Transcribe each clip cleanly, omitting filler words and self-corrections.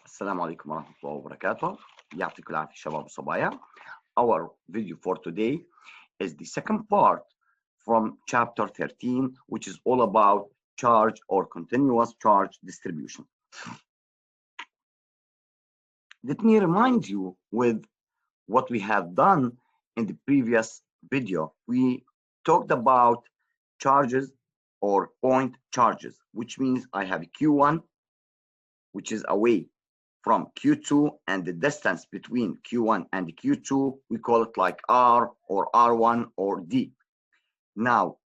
السلام عليكم ورحمة الله وبركاته. يعطيكم العافية شباب وصبايا. Our video for today is the second part from chapter 13, which is all about charge or continuous charge distribution. Let me remind you with what we have done in the previous video. We talked about charges or point charges, which means I have Q1, which is away from Q2, and the distance between Q1 and Q2, we call it like R or R1 or D. Now,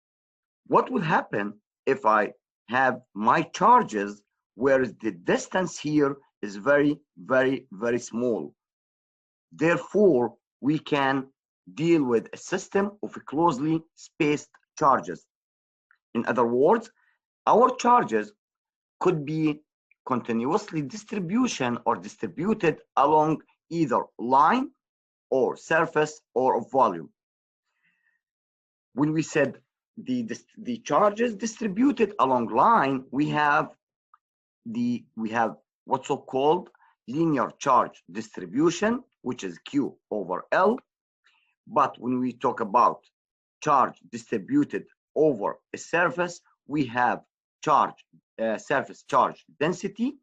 what will happen if I have my charges where the distance here is very, very, very small? Therefore, we can deal with a system of closely spaced charges. In other words, our charges could be continuously distributed along either line or surface or volume. When we said the charges distributed along line, we have what's so called linear charge distribution, which is Q over L. But when we talk about charge distributed over a surface, we have surface charge density,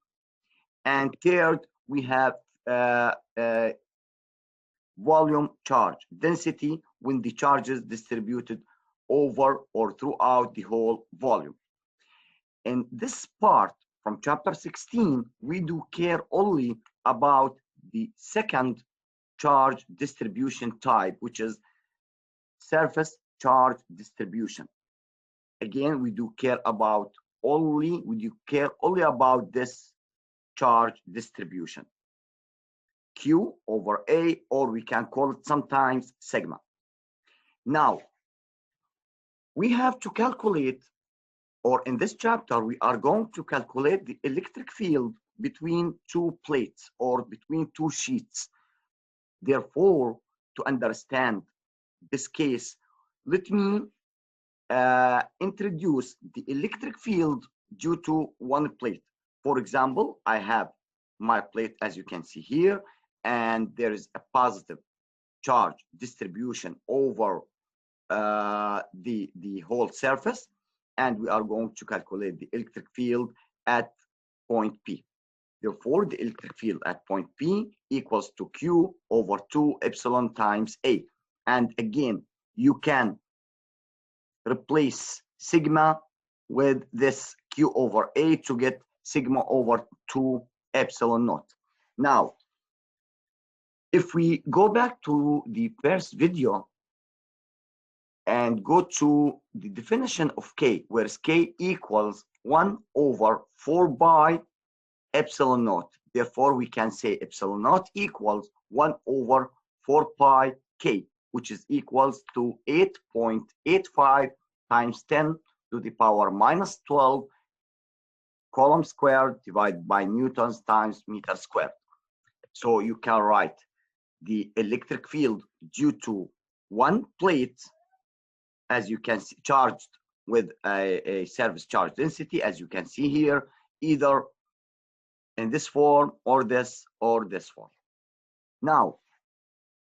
and third we have volume charge density when the charge is distributed over or throughout the whole volume. In this part from chapter 16, we do care only about the second charge distribution type, which is surface charge distribution. Again, we do care only about this charge distribution, Q over A, or we can call it sometimes sigma. Now, we have to calculate, or in this chapter, we are going to calculate the electric field between two plates or between two sheets. Therefore, to understand this case, let me introduce the electric field due to one plate. For example, I have my plate, as you can see here, and there is a positive charge distribution over the whole surface, and we are going to calculate the electric field at point P. Therefore, the electric field at point P equals to Q over 2 epsilon times A. And again, you can replace sigma with this Q over A to get sigma over 2 epsilon naught. Now, if we go back to the first video and go to the definition of K, where K equals 1 over 4 pi epsilon naught. Therefore, we can say epsilon naught equals 1 over 4 pi K, which is equals to 8.85 times 10 to the power minus 12 Coulomb squared divided by newtons times meter squared. So you can write the electric field due to one plate, as you can see, charged with a surface charge density, as you can see here, either in this form or this form. Now,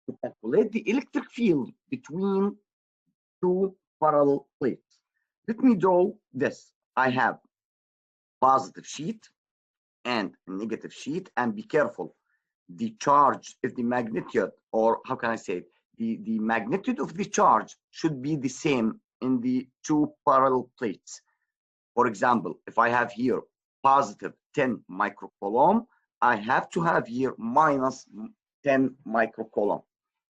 to calculate the electric field between two parallel plates, let me draw this. I have positive sheet and negative sheet, and be careful, the charge, if the magnitude, or how can I say it, the magnitude of the charge should be the same in the two parallel plates. For example, if I have here positive 10 microcoulomb, I have to have here minus 10 microcoulomb.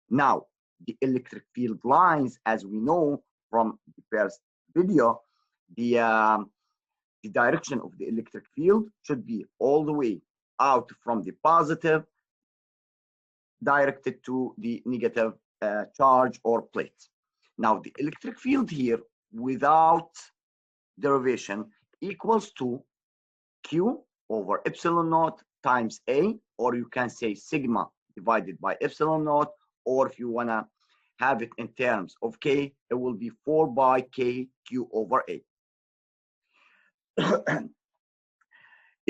Now, the electric field lines, as we know from the first video, the direction of the electric field should be all the way out from the positive directed to the negative charge or plate. Now, the electric field here without derivation equals to Q over epsilon naught times A, or you can say sigma divided by epsilon naught, or if you want to have it in terms of K, it will be 4 by K Q over A.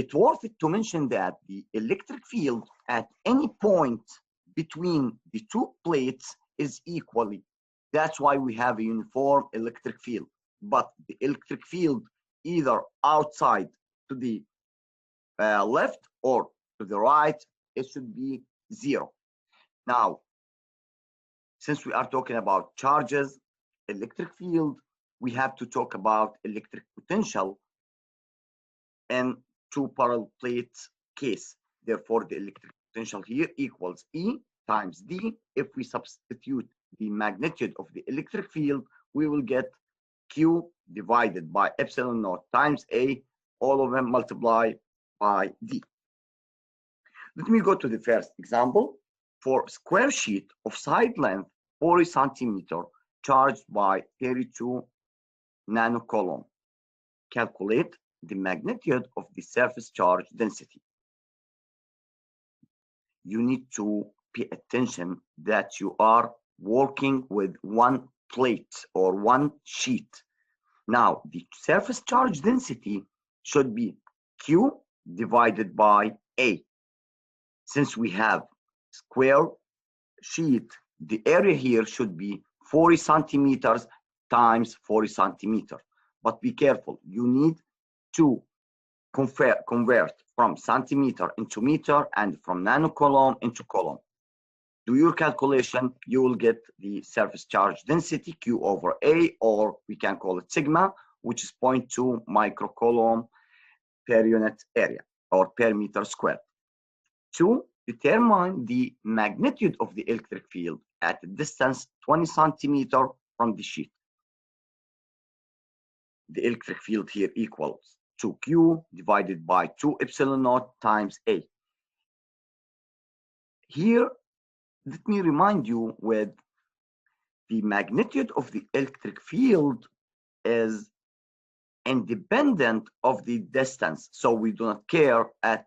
It's worth it to mention that the electric field at any point between the two plates is equally. That's why we have a uniform electric field. But the electric field either outside to the left or to the right, it should be 0. Now, since we are talking about charges, electric field, we have to talk about electric potential in two parallel plates case. Therefore, the electric potential here equals E times D. If we substitute the magnitude of the electric field, we will get Q divided by epsilon naught times A, all of them multiplied by D. Let me go to the first example. For square sheet of side length 40 centimeter charged by 32 nanocoulomb, calculate the magnitude of the surface charge density. You need to pay attention that you are working with one plate or one sheet. Now, the surface charge density should be Q divided by A. Since we have square sheet, the area here should be 40 centimeters times 40 centimeters. But be careful, you need to convert from centimeter into meter and from nanocoulomb into coulomb. Do your calculation, you will get the surface charge density Q over A, or we can call it sigma, which is 0.2 microcoulomb per unit area or per meter squared. To determine the magnitude of the electric field at a distance 20 centimeter from the sheet. The electric field here equals 2Q divided by 2 epsilon naught times A. Here, let me remind you with the magnitude of the electric field is independent of the distance. So we do not care at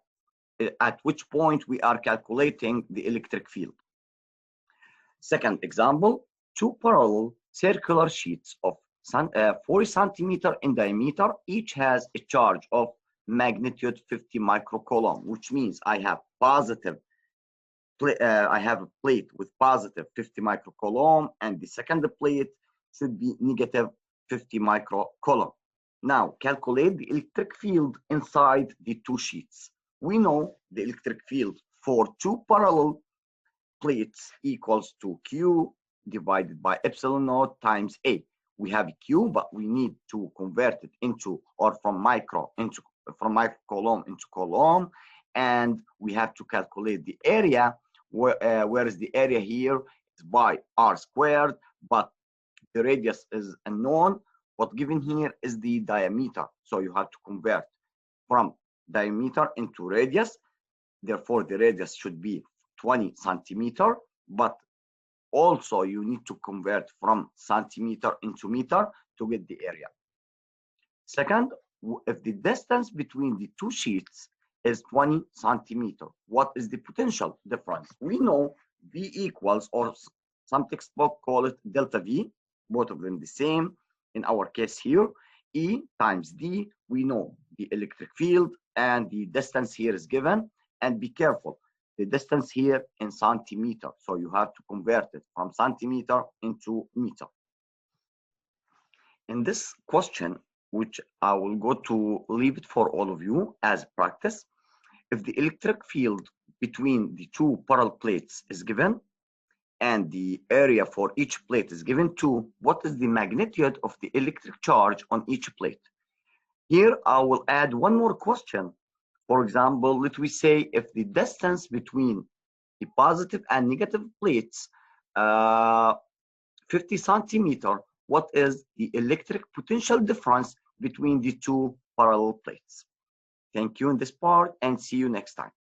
which point we are calculating the electric field. Second example, two parallel circular sheets of 40 centimeter in diameter, each has a charge of magnitude 50 microcoulomb, which means I have a plate with positive 50 microcoulomb, and the second plate should be negative 50 microcoulomb. Now, calculate the electric field inside the two sheets. We know the electric field for two parallel plates equals to Q divided by epsilon naught times A. We have a Q, but we need to convert it into, or from microcoulomb into coulomb, and we have to calculate the area. Whereas the area here is by r squared, but the radius is unknown. What given here is the diameter, so you have to convert from diameter into radius. Therefore, the radius should be 20 centimeter, but also you need to convert from centimeter into meter to get the area. Second, if the distance between the two sheets is 20 centimeter, what is the potential difference? We know V equals, or some textbook call it delta V, both of them the same. In our case here, E times D, we know the electric field and the distance here is given. And be careful, the distance here in centimeter, so you have to convert it from centimeter into meter. In this question, which I will go to leave it for all of you as practice, if the electric field between the two parallel plates is given and the area for each plate is given too, what is the magnitude of the electric charge on each plate? Here I will add one more question. For example, let we say if the distance between the positive and negative plates 50 centimeter, what is the electric potential difference between the two parallel plates? Thank you in this part, and see you next time.